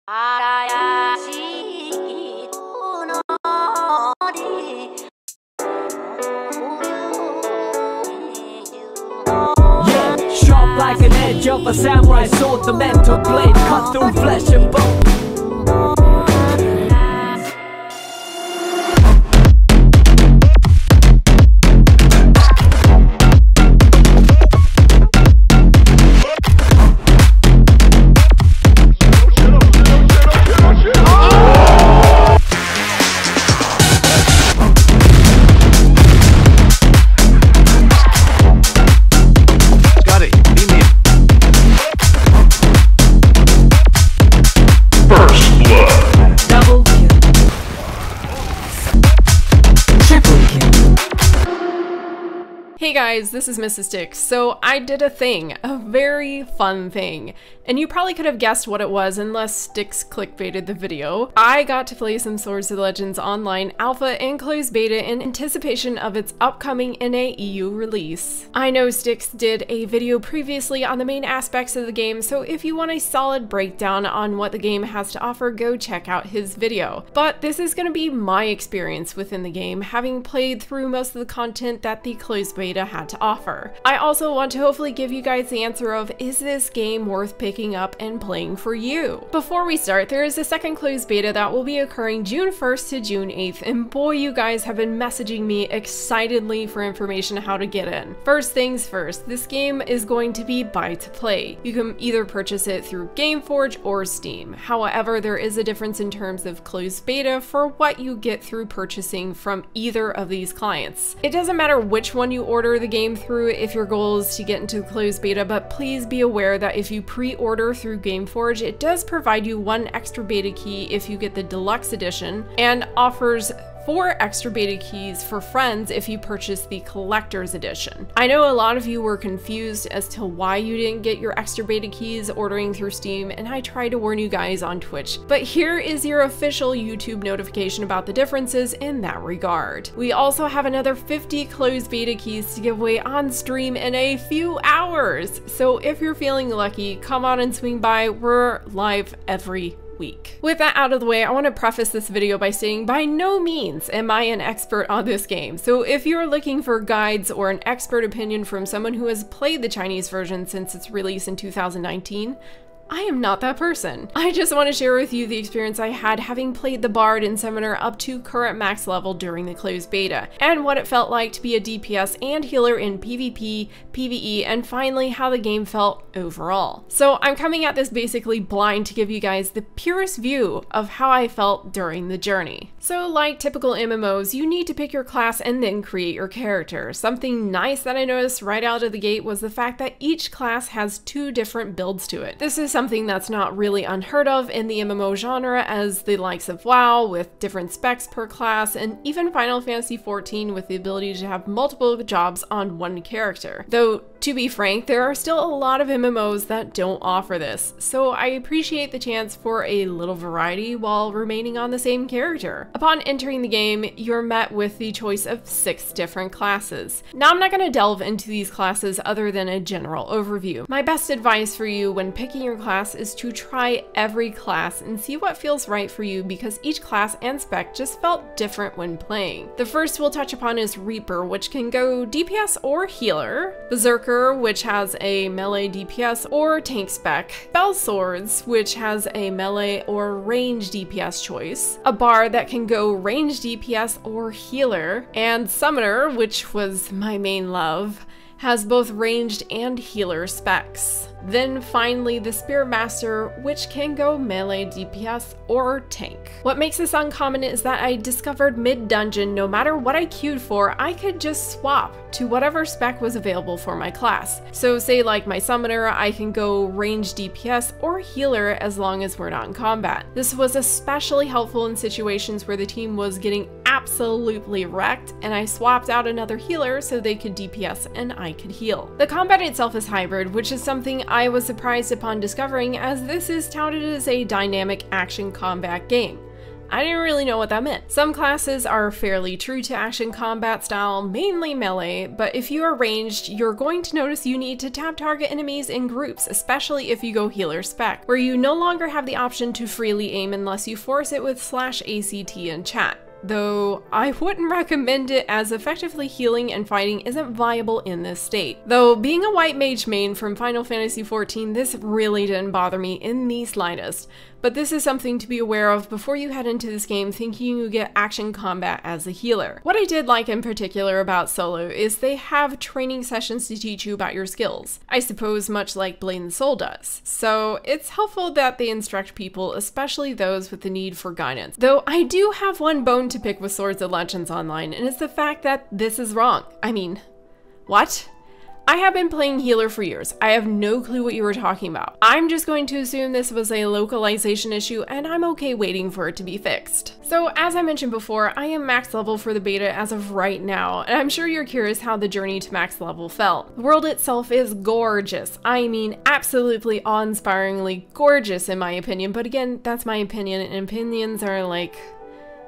Yeah, sharp like an edge of a samurai sword, the mental blade cut through flesh and bone. Hey guys, this is MMORSSTIX. So I did a thing, a very fun thing, and you probably could have guessed what it was unless STIX clickbaited the video. I got to play some Swords of the Legends Online Alpha and Closed Beta in anticipation of its upcoming NA EU release. I know STIX did a video previously on the main aspects of the game, so if you want a solid breakdown on what the game has to offer, go check out his video. But this is going to be my experience within the game, having played through most of the content that the Closed Beta had to offer. I also want to hopefully give you guys the answer of, is this game worth picking up and playing for you? Before we start, there is a second closed beta that will be occurring June 1st to June 8th, and boy, you guys have been messaging me excitedly for information how to get in. First things first, this game is going to be buy to play. You can either purchase it through Gameforge or Steam. However, there is a difference in terms of closed beta for what you get through purchasing from either of these clients. It doesn't matter which one you order the game through if your goal is to get into the closed beta, but please be aware that if you pre-order through Gameforge, it does provide you one extra beta key if you get the deluxe edition, and offers 4 extra beta keys for friends if you purchase the collector's edition. I know a lot of you were confused as to why you didn't get your extra beta keys ordering through Steam, and I tried to warn you guys on Twitch, but here is your official YouTube notification about the differences in that regard. We also have another 50 closed beta keys to give away on stream in a few hours, so if you're feeling lucky, come on and swing by. We're live every week. With that out of the way, I want to preface this video by saying by no means am I an expert on this game. So if you're looking for guides or an expert opinion from someone who has played the Chinese version since its release in 2019, I am not that person. I just want to share with you the experience I had having played the Bard and Summoner up to current max level during the closed beta, and what it felt like to be a DPS and healer in PvP, PvE, and finally how the game felt overall. So I'm coming at this basically blind to give you guys the purest view of how I felt during the journey. So like typical MMOs, you need to pick your class and then create your character. Something nice that I noticed right out of the gate was the fact that each class has 2 different builds to it. This is something that's not really unheard of in the MMO genre, as the likes of WoW with different specs per class, and even Final Fantasy XIV with the ability to have multiple jobs on one character. Though, to be frank, there are still a lot of MMOs that don't offer this, so I appreciate the chance for a little variety while remaining on the same character. Upon entering the game, you're met with the choice of 6 different classes. Now, I'm not going to delve into these classes other than a general overview. My best advice for you when picking your class is to try every class and see what feels right for you, because each class and spec just felt different when playing. The first we'll touch upon is Reaper, which can go DPS or healer, Berserker, which has a melee DPS or tank spec, Spell Swords, which has a melee or range DPS choice, a Bard that can go range DPS or healer, and Summoner, which was my main love, has both ranged and healer specs. Then finally the Spear Master, which can go melee DPS or tank. What makes this uncommon is that I discovered mid-dungeon, no matter what I queued for, I could just swap to whatever spec was available for my class. So say like my Summoner, I can go range DPS or healer as long as we're not in combat. This was especially helpful in situations where the team was getting absolutely wrecked, and I swapped out another healer so they could DPS and I could heal. The combat itself is hybrid, which is something I was surprised upon discovering, as this is touted as a dynamic action combat game. I didn't really know what that meant. Some classes are fairly true to action combat style, mainly melee, but if you are ranged, you're going to notice you need to tap target enemies in groups, especially if you go healer spec, where you no longer have the option to freely aim unless you force it with /ACT in chat. Though I wouldn't recommend it, as effectively healing and fighting isn't viable in this state. Though being a white mage main from Final Fantasy XIV, this really didn't bother me in the slightest. But this is something to be aware of before you head into this game thinking you get action combat as a healer. What I did like in particular about solo is they have training sessions to teach you about your skills. I suppose much like Blade and Soul does. So it's helpful that they instruct people, especially those with the need for guidance. Though I do have one bone to pick with Swords of Legends Online, and it's the fact that this is wrong. I mean, what? I have been playing healer for years. I have no clue what you were talking about. I'm just going to assume this was a localization issue, and I'm okay waiting for it to be fixed. So as I mentioned before, I am max level for the beta as of right now, and I'm sure you're curious how the journey to max level felt. The world itself is gorgeous. I mean, absolutely awe-inspiringly gorgeous in my opinion, but again, that's my opinion, and opinions are like,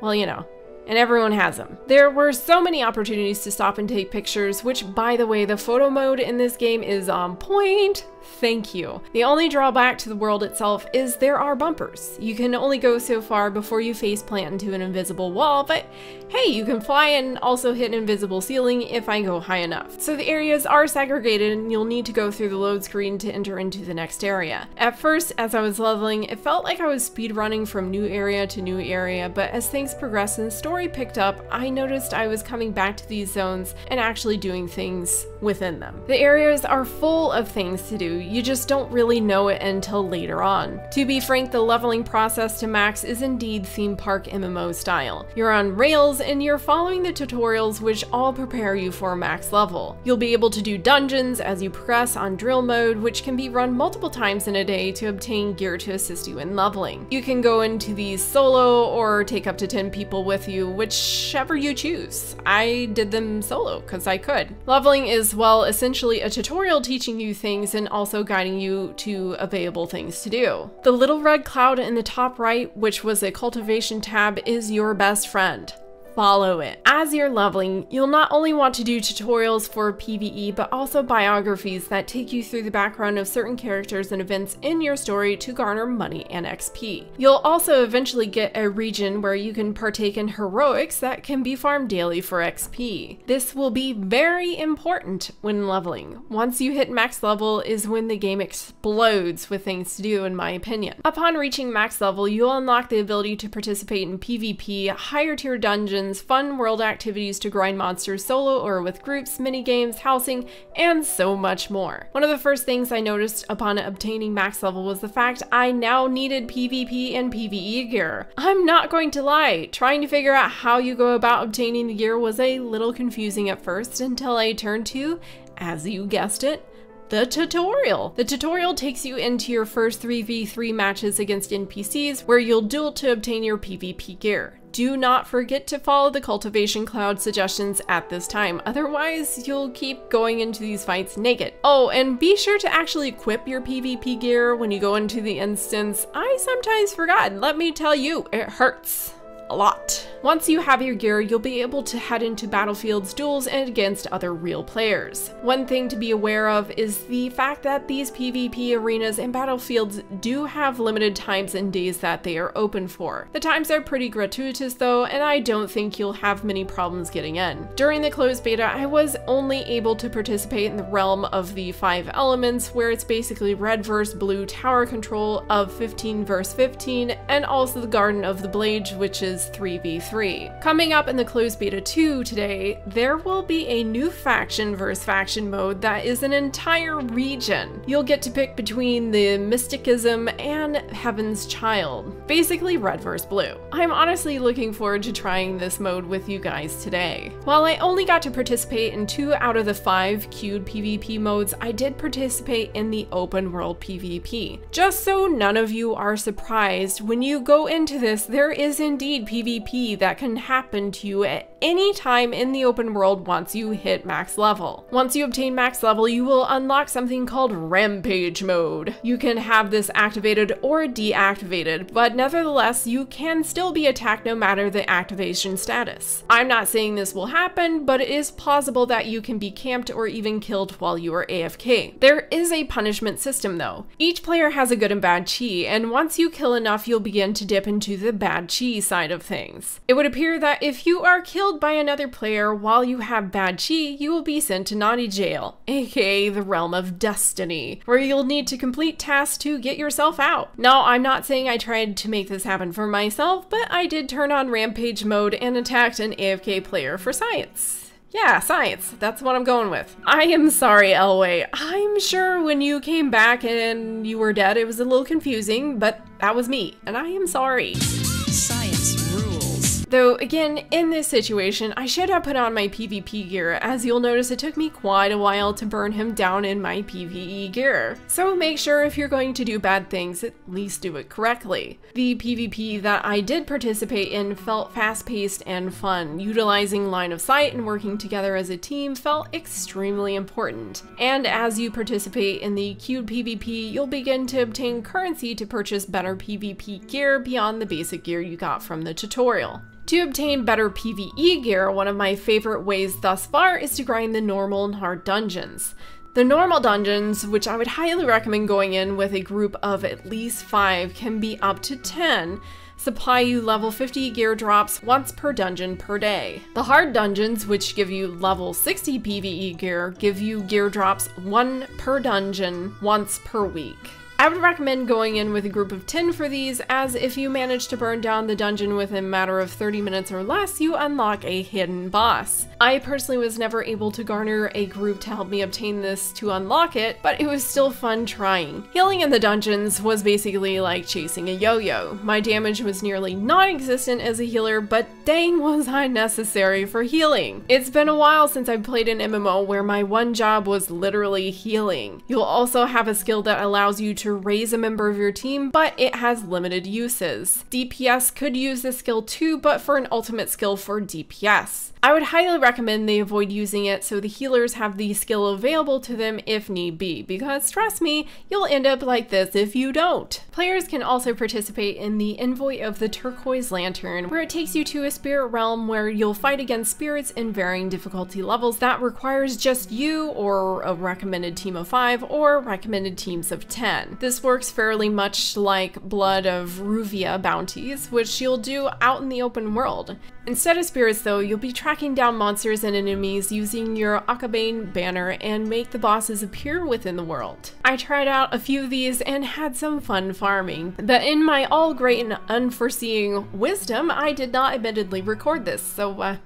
well, you know. And everyone has them. There were so many opportunities to stop and take pictures, which, by the way, the photo mode in this game is on point. Thank you. The only drawback to the world itself is there are bumpers. You can only go so far before you face plant into an invisible wall, but hey, you can fly and also hit an invisible ceiling if I go high enough. So the areas are segregated and you'll need to go through the load screen to enter into the next area. At first, as I was leveling, it felt like I was speedrunning from new area to new area, but as things progressed and the story picked up, I noticed I was coming back to these zones and actually doing things within them. The areas are full of things to do. You just don't really know it until later on. To be frank, the leveling process to max is indeed theme park MMO style. You're on rails and you're following the tutorials which all prepare you for max level. You'll be able to do dungeons as you progress on drill mode, which can be run multiple times in a day to obtain gear to assist you in leveling. You can go into these solo or take up to 10 people with you, whichever you choose. I did them solo because I could. Leveling is, well, essentially a tutorial teaching you things and also guiding you to available things to do. The little red cloud in the top right, which was a cultivation tab, is your best friend. Follow it. As you're leveling, you'll not only want to do tutorials for PvE, but also biographies that take you through the background of certain characters and events in your story to garner money and XP. You'll also eventually get a region where you can partake in heroics that can be farmed daily for XP. This will be very important when leveling. Once you hit max level is when the game explodes with things to do, in my opinion. Upon reaching max level, you'll unlock the ability to participate in PvP, higher tier dungeons, fun world activities to grind monsters solo or with groups, minigames, housing, and so much more. One of the first things I noticed upon obtaining max level was the fact I now needed PvP and PvE gear. I'm not going to lie, trying to figure out how you go about obtaining the gear was a little confusing at first until I turned to, as you guessed it, the tutorial. The tutorial takes you into your first 3v3 matches against NPCs where you'll duel to obtain your PvP gear. Do not forget to follow the cultivation cloud suggestions at this time, otherwise you'll keep going into these fights naked. Oh, and be sure to actually equip your PvP gear when you go into the instance. I sometimes forgot, and let me tell you, it hurts. A lot. Once you have your gear, you'll be able to head into battlefields, duels, and against other real players. One thing to be aware of is the fact that these PvP arenas and battlefields do have limited times and days that they are open for. The times are pretty gratuitous though, and I don't think you'll have many problems getting in. During the closed beta, I was only able to participate in the realm of the 5 elements, where it's basically red versus blue tower control of 15 versus 15, and also the Garden of the Blade, which is 3v3. Coming up in the closed beta 2 today, there will be a new faction versus faction mode that is an entire region. You'll get to pick between the Mysticism and Heaven's Child, basically red versus blue. I'm honestly looking forward to trying this mode with you guys today. While I only got to participate in 2 out of the 5 queued PvP modes, I did participate in the open world PvP. Just so none of you are surprised, when you go into this, there is indeed PvP that can happen to you at any time in the open world once you hit max level. Once you obtain max level, you will unlock something called Rampage Mode. You can have this activated or deactivated, but nevertheless, you can still be attacked no matter the activation status. I'm not saying this will happen, but it is plausible that you can be camped or even killed while you are AFK. There is a punishment system though. Each player has a good and bad chi, and once you kill enough, you'll begin to dip into the bad chi side of things. It would appear that if you are killed by another player while you have bad chi, you will be sent to naughty jail, aka the realm of destiny, where you'll need to complete tasks to get yourself out. Now, I'm not saying I tried to make this happen for myself, but I did turn on Rampage Mode and attacked an AFK player for science. Yeah, science. That's what I'm going with. I am sorry, Elway. I'm sure when you came back and you were dead, it was a little confusing, but that was me, and I am sorry. Science rules. Though, again, in this situation, I should have put on my PvP gear. As you'll notice, it took me quite a while to burn him down in my PvE gear. So make sure if you're going to do bad things, at least do it correctly. The PvP that I did participate in felt fast-paced and fun. Utilizing line of sight and working together as a team felt extremely important. And as you participate in the queued PvP, you'll begin to obtain currency to purchase better PvP gear beyond the basic gear you got from the tutorial. To obtain better PvE gear, one of my favorite ways thus far is to grind the normal and hard dungeons. The normal dungeons, which I would highly recommend going in with a group of at least 5, can be up to 10, supply you level 50 gear drops once per dungeon per day. The hard dungeons, which give you level 60 PvE gear, give you gear drops 1 per dungeon once per week. I would recommend going in with a group of 10 for these, as if you manage to burn down the dungeon within a matter of 30 minutes or less, you unlock a hidden boss. I personally was never able to garner a group to help me obtain this to unlock it, but it was still fun trying. Healing in the dungeons was basically like chasing a yo-yo. My damage was nearly non-existent as a healer, but dang was I necessary for healing. It's been a while since I've played an MMO where my one job was literally healing. You'll also have a skill that allows you to raise a member of your team, but it has limited uses. DPS could use this skill too, but for an ultimate skill for DPS. I would highly recommend they avoid using it so the healers have the skill available to them if need be, because trust me, you'll end up like this if you don't. Players can also participate in the Envoy of the Turquoise Lantern, where it takes you to a spirit realm where you'll fight against spirits in varying difficulty levels that requires just you or a recommended team of 5 or recommended teams of 10. This works fairly much like Blood of Ruvia bounties, which you'll do out in the open world. Instead of spirits though, you'll be tracking down monsters and enemies using your Akabane banner and make the bosses appear within the world. I tried out a few of these and had some fun farming, but in my all great and unforeseeing wisdom, I did not admittedly record this, so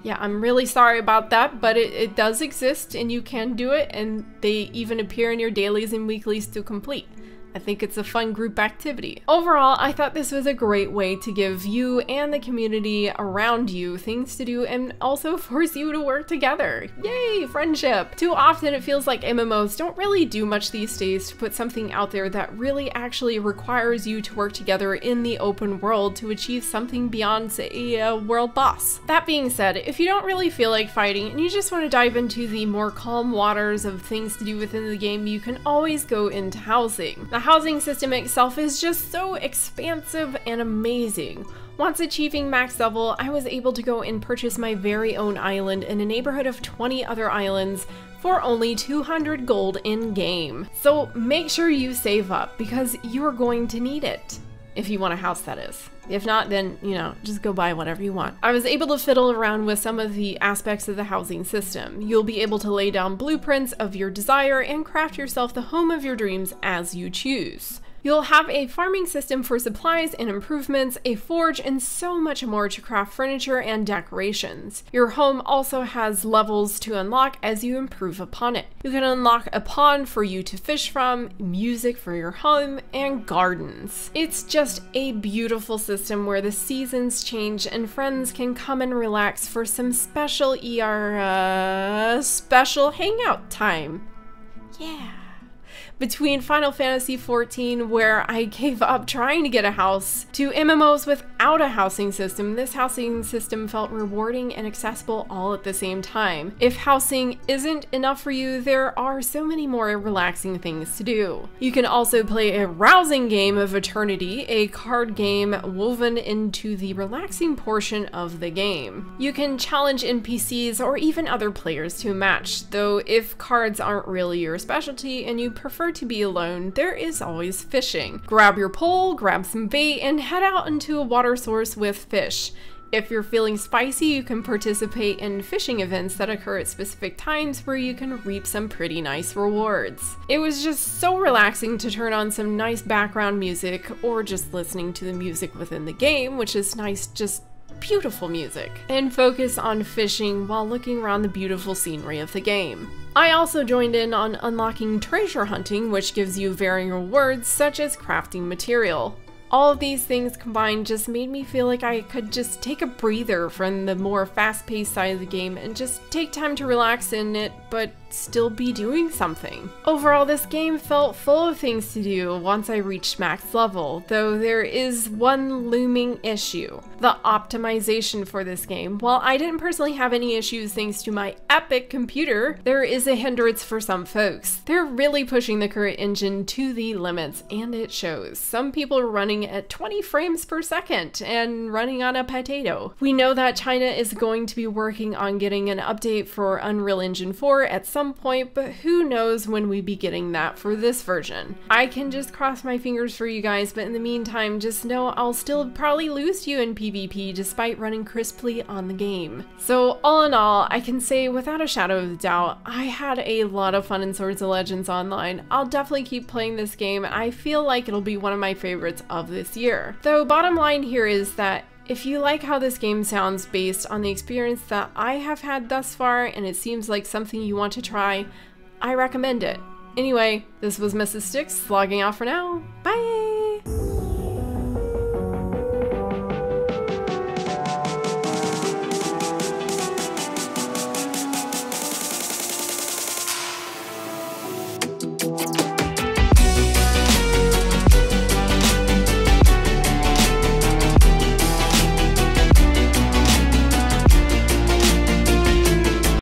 yeah, I'm really sorry about that, but it does exist and you can do it, and they even appear in your dailies and weeklies to complete. I think it's a fun group activity. Overall, I thought this was a great way to give you and the community around you things to do and also force you to work together. Yay, friendship! Too often it feels like MMOs don't really do much these days to put something out there that really actually requires you to work together in the open world to achieve something beyond, say, a world boss. That being said, if you don't really feel like fighting and you just want to dive into the more calm waters of things to do within the game, you can always go into housing. The housing system itself is just so expansive and amazing. Once achieving max level, I was able to go and purchase my very own island in a neighborhood of 20 other islands for only 200 gold in-game. So make sure you save up, because you're going to need it. If you want a house, that is. If not, then, you know, just go buy whatever you want. I was able to fiddle around with some of the aspects of the housing system. You'll be able to lay down blueprints of your desire and craft yourself the home of your dreams as you choose. You'll have a farming system for supplies and improvements, a forge, and so much more to craft furniture and decorations. Your home also has levels to unlock as you improve upon it. You can unlock a pond for you to fish from, music for your home, and gardens. It's just a beautiful system where the seasons change and friends can come and relax for some special special hangout time. Yeah. Between Final Fantasy XIV, where I gave up trying to get a house, to MMOs without a housing system, this housing system felt rewarding and accessible all at the same time. If housing isn't enough for you, there are so many more relaxing things to do. You can also play a rousing game of Eternity, a card game woven into the relaxing portion of the game. You can challenge NPCs or even other players to a match, though if cards aren't really your specialty and you prefer to be alone, there is always fishing. Grab your pole, grab some bait, and head out into a water source with fish. If you're feeling spicy, you can participate in fishing events that occur at specific times where you can reap some pretty nice rewards. It was just so relaxing to turn on some nice background music, or just listening to the music within the game, which is nice, just beautiful music, and focus on fishing while looking around the beautiful scenery of the game. I also joined in on unlocking treasure hunting, which gives you varying rewards such as crafting material. All of these things combined just made me feel like I could just take a breather from the more fast-paced side of the game and just take time to relax in it, but still be doing something. Overall, this game felt full of things to do once I reached max level, though there is one looming issue: the optimization for this game. While I didn't personally have any issues thanks to my epic computer, there is a hindrance for some folks. They're really pushing the current engine to the limits, and it shows. Some people are running at 20 frames per second and running on a potato. We know that China is going to be working on getting an update for Unreal Engine 4 at some point, but who knows when we be getting that for this version. I can just cross my fingers for you guys, but in the meantime, just know I'll still probably lose to you in PvP despite running crisply on the game. So all in all, I can say without a shadow of a doubt, I had a lot of fun in Swords of Legends Online. I'll definitely keep playing this game, and I feel like it'll be one of my favorites of this year. Though bottom line here is that if you like how this game sounds based on the experience that I have had thus far, and it seems like something you want to try, I recommend it. Anyway, this was MRSSTIX logging off for now. Bye!